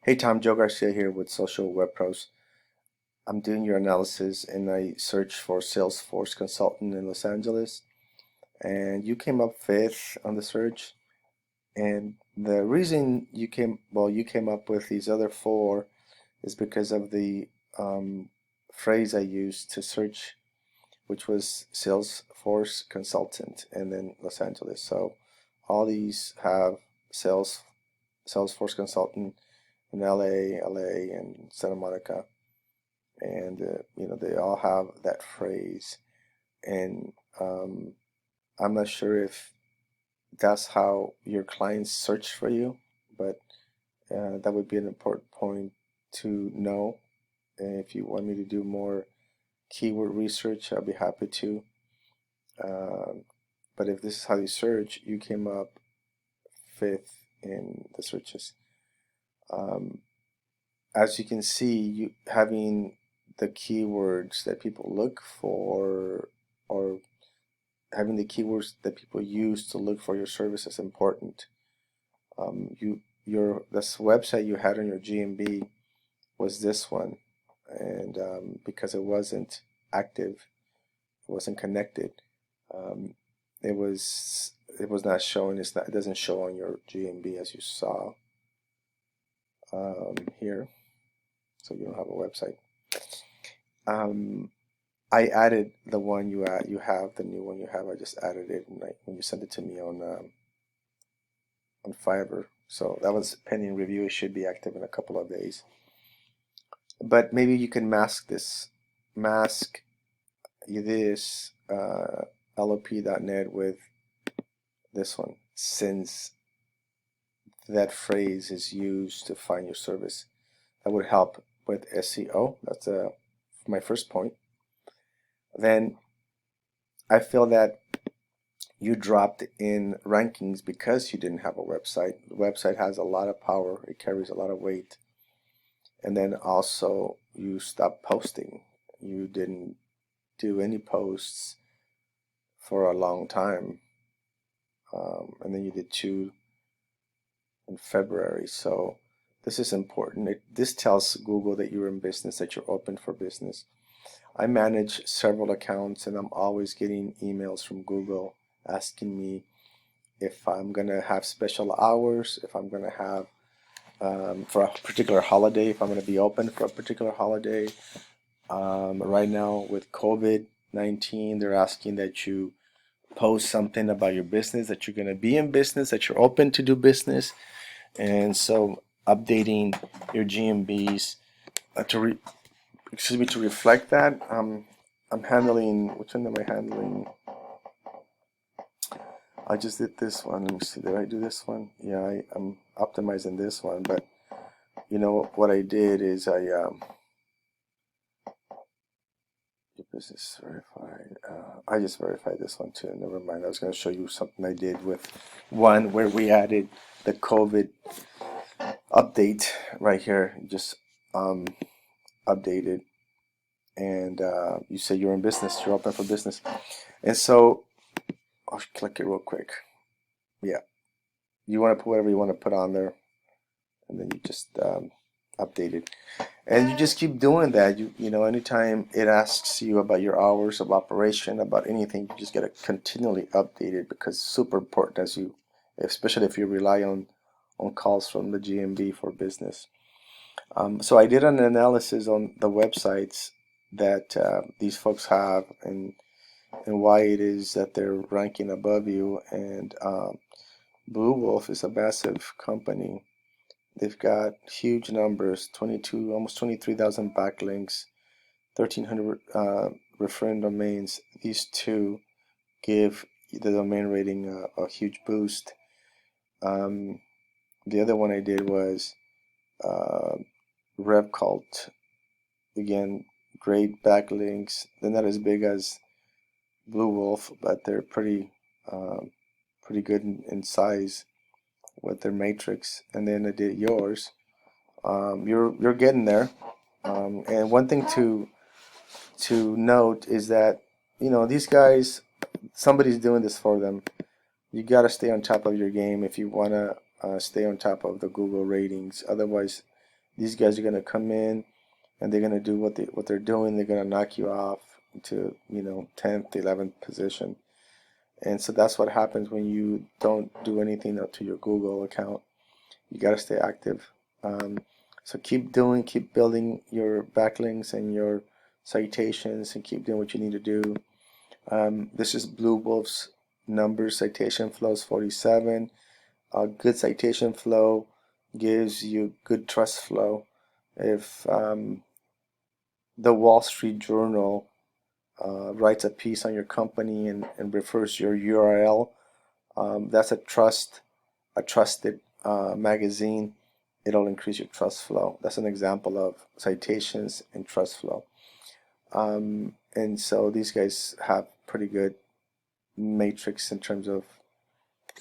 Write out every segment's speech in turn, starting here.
Hey Tom, Joe Garcia here with Social Web Pros. I'm doing your analysis and I searched for Salesforce consultant in Los Angeles, and you came up fifth on the search. And the reason you came up with these other four is because of the phrase I used to search, which was Salesforce consultant and then Los Angeles. So all these have Salesforce consultant in LA, and Santa Monica, and they all have that phrase. And I'm not sure if that's how your clients search for you, but that would be an important point to know. And if you want me to do more keyword research, I'll be happy to. Um, but if this is how you search, you came up fifth in the searches. Um, as you can see, you having the keywords that people look for, or having the keywords that people use to look for your service is important. This website you had on your GMB was this one, and because it wasn't active, it wasn't connected, um, it was not showing. It doesn't show on your GMB as you saw here, so you don't have a website. Um, I added the one you have, the new one you have. I just added it when you sent it to me on Fiverr. So that was pending review. It should be active in a couple of days. But maybe you can mask this LOP.net with this one, since that phrase is used to find your service. That would help with SEO. That's my first point. Then I feel that you dropped in rankings because you didn't have a website. The website has a lot of power, it carries a lot of weight. And then also you stopped posting. You didn't do any posts for a long time. And then you did two in February. So this is important. This tells Google that you're in business, that you're open for business. I manage several accounts, and I'm always getting emails from Google asking me if I'm going to have special hours, if I'm going to have for a particular holiday, if I'm going to be open for a particular holiday. Right now with COVID-19, they're asking that you post something about your business, that you're going to be in business, that you're open to do business. And so updating your GMBs to reflect that. I'm handling, which one am I handling? I just did this one. Let me see. Did I do this one? Yeah, I'm optimizing this one. But you know what I did is your business verified. I just verified this one too. Never mind. I was going to show you something I did with one where we added the COVID update right here. Just updated, and you say you're in business. You're open for business, and so I'll click it real quick. Yeah, you want to put whatever you want to put on there, and then you just update it, and you just keep doing that. Anytime it asks you about your hours of operation, about anything, you just gotta continually update it, because it's super important, especially if you rely on calls from the GMB for business. So I did an analysis on the websites that these folks have, and why it is that they're ranking above you. And Blue Wolf is a massive company. They've got huge numbers, almost 23,000 backlinks, 1,300 referring domains. These two give the domain rating a huge boost. The other one I did was uh, RevCult. Again, great backlinks. They're not as big as Blue Wolf, but they're pretty good in size with their matrix. And then I did yours. You're getting there. And one thing to note is that these guys, somebody's doing this for them. You got to stay on top of your game if you want to stay on top of the Google ratings. Otherwise, these guys are going to come in and they're going to do what they're doing. They're going to knock you off to 10th, 11th position. And so that's what happens when you don't do anything up to your Google account. You got to stay active. So keep building your backlinks and your citations, and keep doing what you need to do. This is Blue Wolf's numbers. Citation flow is 47. A good citation flow gives you good trust flow. If the Wall Street Journal writes a piece on your company and refers your URL, that's a trusted magazine. It'll increase your trust flow. That's an example of citations and trust flow. And so these guys have pretty good matrix in terms of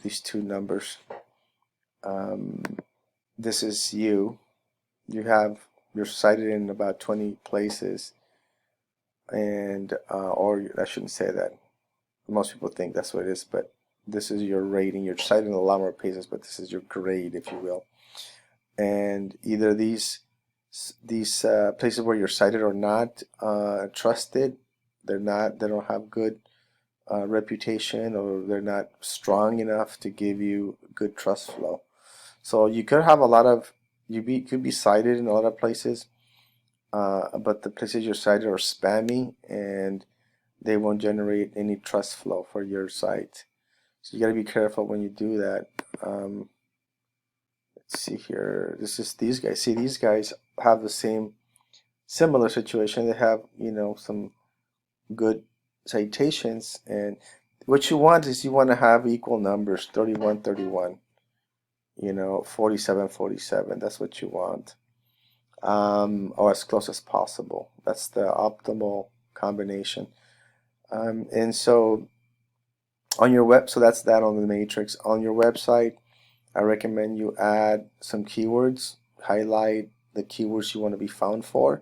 these two numbers. This is you. You're cited in about 20 places, and or I shouldn't say that. Most people think that's what it is, but this is your rating. You're cited in a lot more places, but this is your grade, if you will. And either these places where you're cited are not trusted. They don't have good reputation, or they're not strong enough to give you good trust flow. So you could have could be cited in a lot of places, but the places you're cited are spammy and they won't generate any trust flow for your site. So you got to be careful when you do that. Let's see here. This is these guys. See, these guys have the similar situation. They have some good citations, and what you want is you want to have equal numbers, 31, 31, 47, 47. That's what you want, or as close as possible. That's the optimal combination. And so so that's that on the matrix. On your website, I recommend you add some keywords, highlight the keywords you want to be found for.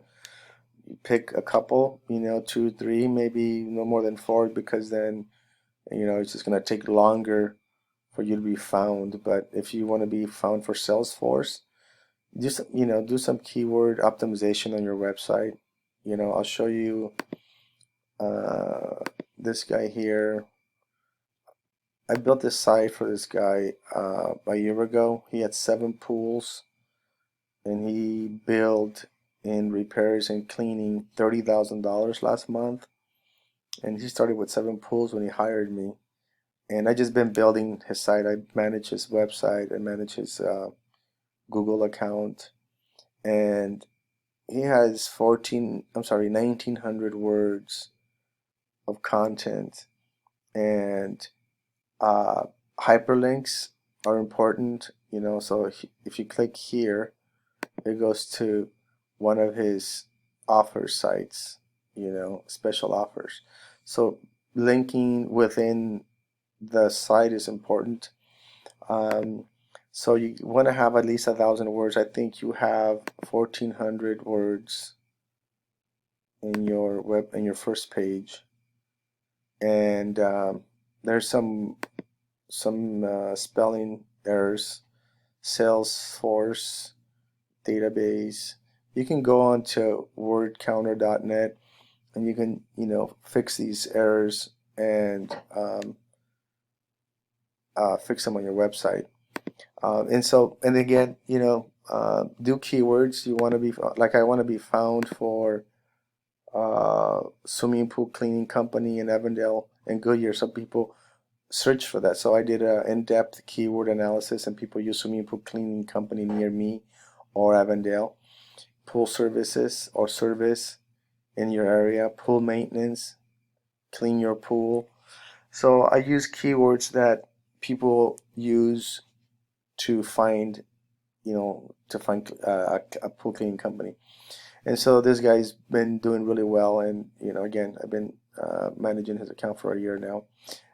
You pick a couple, 2, 3, maybe no more than 4, because then it's just going to take longer for you to be found. But if you want to be found for Salesforce, just do some keyword optimization on your website. I'll show you this guy here. I built this site for this guy a year ago. He had 7 pools, and he billed in repairs and cleaning $30,000 last month. And he started with 7 pools when he hired me. And I just been building his site. I manage his website. I manage his Google account, and he has 1,900 words of content, and hyperlinks are important. So if you click here, it goes to one of his offer sites, special offers. So linking within the site is important. So you want to have at least 1,000 words. I think you have 1,400 words in your first page, and there's some spelling errors. Salesforce database. You can go on to wordcounter.net and you can fix these errors and fix them on your website. And again, do keywords. You want to be like, I want to be found for swimming pool cleaning company in Avondale and Goodyear. Some people search for that. So I did an in-depth keyword analysis, and people use swimming pool cleaning company near me or Avondale. Pool services or service in your area, pool maintenance, clean your pool. So I use keywords that people use to find a pool cleaning company. And so this guy's been doing really well, and again, I've been managing his account for a year now.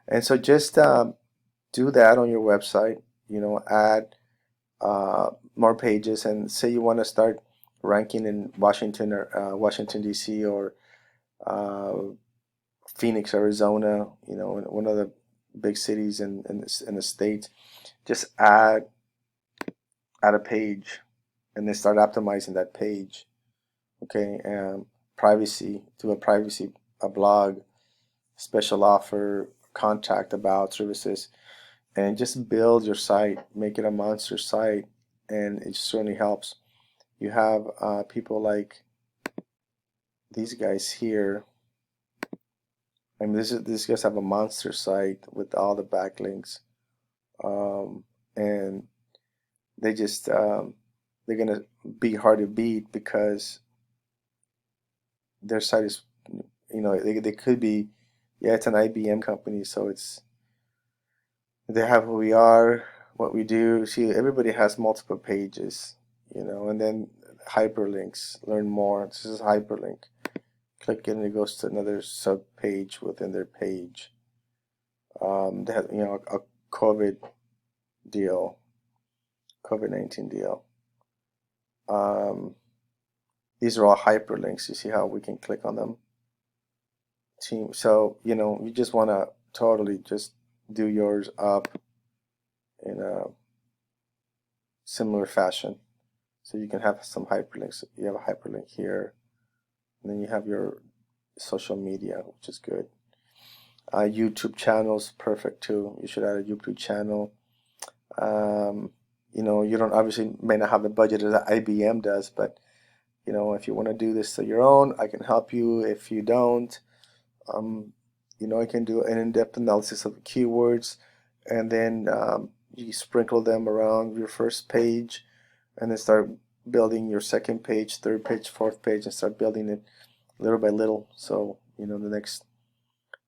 And so just do that on your website. Add more pages, and say you want to start ranking in Washington or Washington D.C. or Phoenix, Arizona. One of the big cities in the state. Just add a page, and then start optimizing that page. Okay, privacy, do a blog, special offer, contact about services, and just build your site, make it a monster site, and it certainly helps. You have people like these guys here. I mean, these guys have a monster site with all the backlinks, and they just they're gonna be hard to beat because their site is, they could be, yeah, it's an IBM company, so they have who we are, what we do. See, everybody has multiple pages, and then hyperlinks. Learn more. This is a hyperlink. Click it and it goes to another sub page within their page. They have, a COVID deal, COVID-19 deal. These are all hyperlinks. You see how we can click on them? Team. So, you just want to totally just do yours up in a similar fashion. So you can have some hyperlinks. You have a hyperlink here, and then you have your social media, which is good. YouTube channels, perfect too. You should add a YouTube channel. You don't obviously may not have the budget as IBM does, but if you want to do this to your own, I can help you. If you don't, I can do an in-depth analysis of the keywords, and then you sprinkle them around your first page, and then start building your second page, third page, fourth page, and start building it little by little. So, the next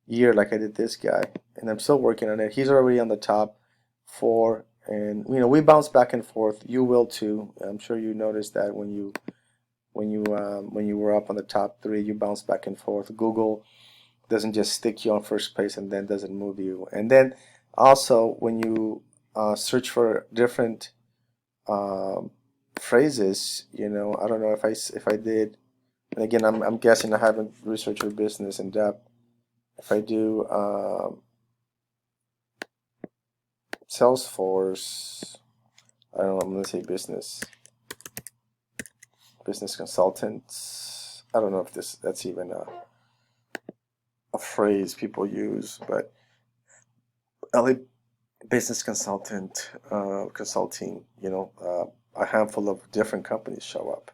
year, like I did this guy, and I'm still working on it. He's already on the top 4, and we bounce back and forth. You will too. I'm sure you noticed that when you were up on the top 3, you bounce back and forth. Google doesn't just stick you on first place and then doesn't move you. And then also when you search for different phrases, I don't know if I did, and again, I'm guessing, I haven't researched your business in depth. If I do Salesforce, I don't know, I'm gonna say business consultants. I don't know if that's even a phrase people use, but LA business consultant, consulting, a handful of different companies show up.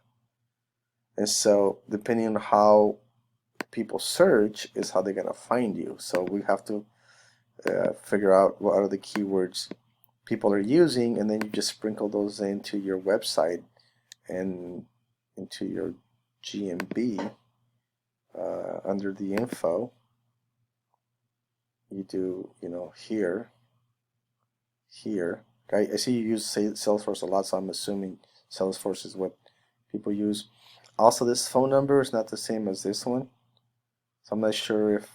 And so depending on how people search is how they're going to find you. So we have to figure out what are the keywords people are using, and then you just sprinkle those into your website and into your GMB under the info. You do, here. I see you use Salesforce a lot, so I'm assuming Salesforce is what people use. Also, this phone number is not the same as this one, so I'm not sure if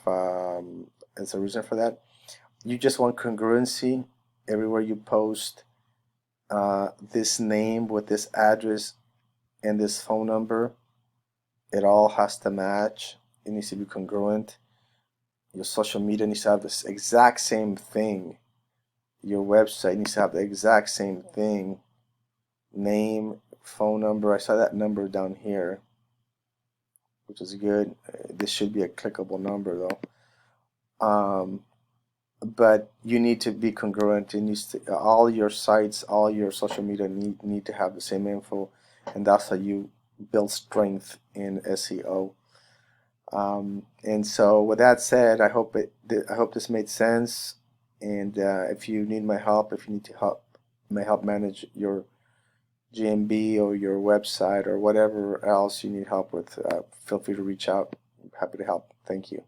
there's a reason for that. You just want congruency everywhere you post. This name with this address and this phone number, it all has to match. It needs to be congruent. Your social media needs to have this exact same thing. Your website needs to have the exact same thing. Name, phone number. I saw that number down here, which is good. This should be a clickable number though. But you need to be congruent. It needs to, all your sites, all your social media need to have the same info, and that's how you build strength in SEO. And so with that said, I hope this made sense. And if you need my help, if you need to help manage your GMB or your website or whatever else you need help with, feel free to reach out. I'm happy to help. Thank you.